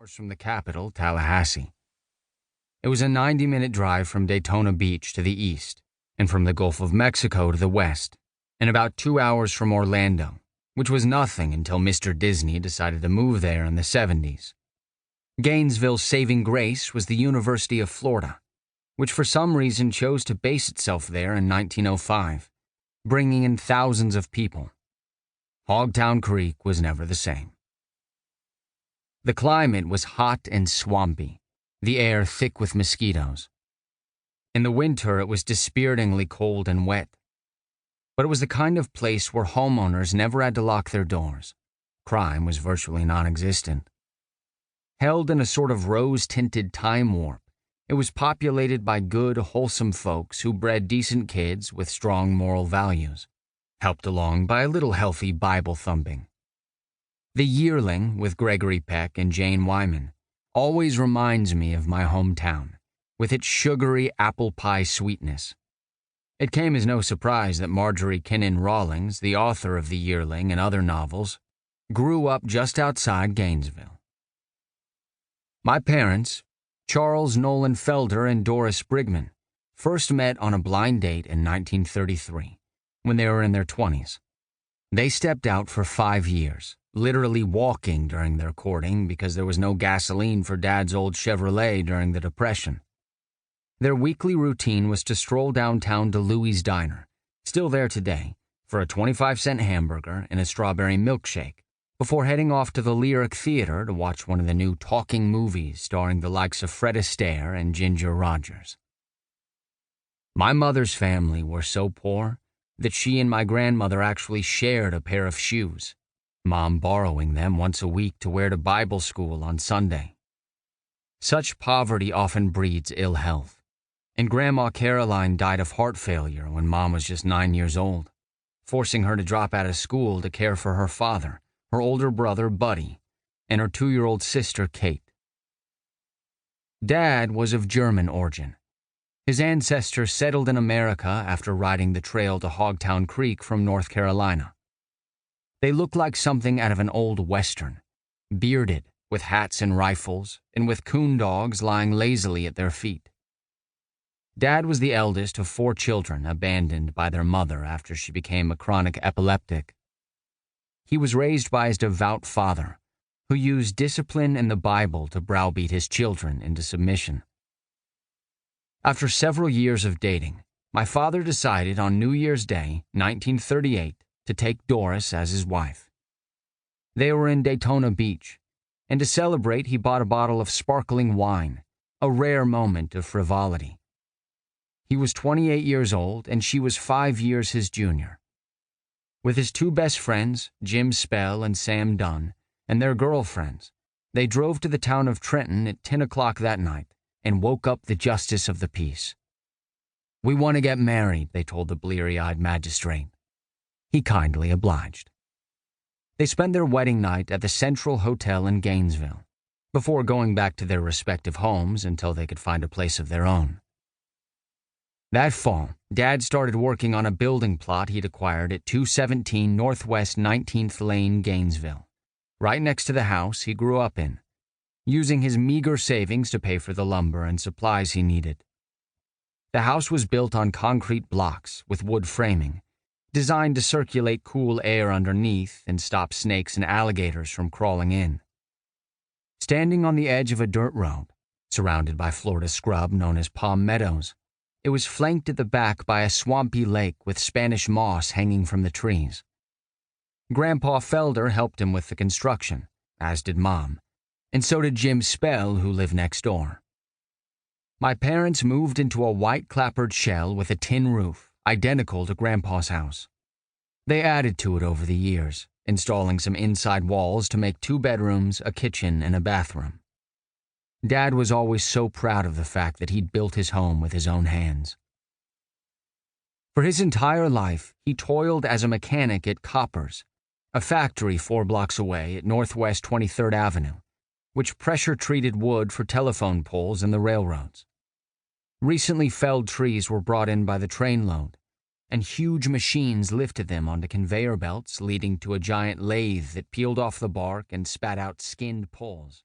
hours from the capital, Tallahassee. It was a 90-minute drive from Daytona Beach to the east, and from the Gulf of Mexico to the west, and about 2 hours from Orlando, which was nothing until Mr. Disney decided to move there in the 70s. Gainesville's saving grace was the University of Florida, which for some reason chose to base itself there in 1905, bringing in thousands of people. Hogtown Creek was never the same. The climate was hot and swampy, the air thick with mosquitoes. In the winter, it was dispiritingly cold and wet. But it was the kind of place where homeowners never had to lock their doors. Crime was virtually non-existent. Held in a sort of rose-tinted time warp, it was populated by good, wholesome folks who bred decent kids with strong moral values, helped along by a little healthy Bible thumping. The Yearling, with Gregory Peck and Jane Wyman, always reminds me of my hometown, with its sugary apple pie sweetness. It came as no surprise that Marjorie Kinnan Rawlings, the author of The Yearling and other novels, grew up just outside Gainesville. My parents, Charles Nolan Felder and Doris Brigman, first met on a blind date in 1933, when they were in their 20s. They stepped out for 5 years, literally walking during their courting because there was no gasoline for Dad's old Chevrolet during the Depression. Their weekly routine was to stroll downtown to Louie's Diner, still there today, for a 25-cent hamburger and a strawberry milkshake, before heading off to the Lyric Theater to watch one of the new talking movies starring the likes of Fred Astaire and Ginger Rogers. My mother's family were so poor that she and my grandmother actually shared a pair of shoes, Mom borrowing them once a week to wear to Bible school on Sunday. Such poverty often breeds ill health, and Grandma Caroline died of heart failure when Mom was just 9 years old, forcing her to drop out of school to care for her father, her older brother Buddy, and her 2-year-old sister Kate. Dad was of German origin. His ancestors settled in America after riding the trail to Hogtown Creek from North Carolina. They looked like something out of an old Western, bearded, with hats and rifles, and with coon dogs lying lazily at their feet. Dad was the eldest of 4 children abandoned by their mother after she became a chronic epileptic. He was raised by his devout father, who used discipline and the Bible to browbeat his children into submission. After several years of dating, my father decided on New Year's Day, 1938, to take Doris as his wife. They were in Daytona Beach, and to celebrate he bought a bottle of sparkling wine, a rare moment of frivolity. He was 28 years old, and she was 5 years his junior. With his 2 best friends, Jim Spell and Sam Dunn, and their girlfriends, they drove to the town of Trenton at 10 o'clock that night and woke up the justice of the peace. "We want to get married," they told the bleary-eyed magistrate. He kindly obliged. They spent their wedding night at the Central Hotel in Gainesville, before going back to their respective homes until they could find a place of their own. That fall, Dad started working on a building plot he'd acquired at 217 Northwest 19th Lane, Gainesville, right next to the house he grew up in, using his meager savings to pay for the lumber and supplies he needed. The house was built on concrete blocks with wood framing, designed to circulate cool air underneath and stop snakes and alligators from crawling in. Standing on the edge of a dirt road, surrounded by Florida scrub known as palm meadows, it was flanked at the back by a swampy lake with Spanish moss hanging from the trees. Grandpa Felder helped him with the construction, as did Mom, and so did Jim Spell, who lived next door. My parents moved into a white clapboard shell with a tin roof, identical to Grandpa's house. They added to it over the years, installing some inside walls to make 2 bedrooms, a kitchen, and a bathroom. Dad was always so proud of the fact that he'd built his home with his own hands. For his entire life, he toiled as a mechanic at Copper's, a factory 4 blocks away at Northwest 23rd Avenue, which pressure-treated wood for telephone poles and the railroads. Recently felled trees were brought in by the trainload, and huge machines lifted them onto conveyor belts leading to a giant lathe that peeled off the bark and spat out skinned poles.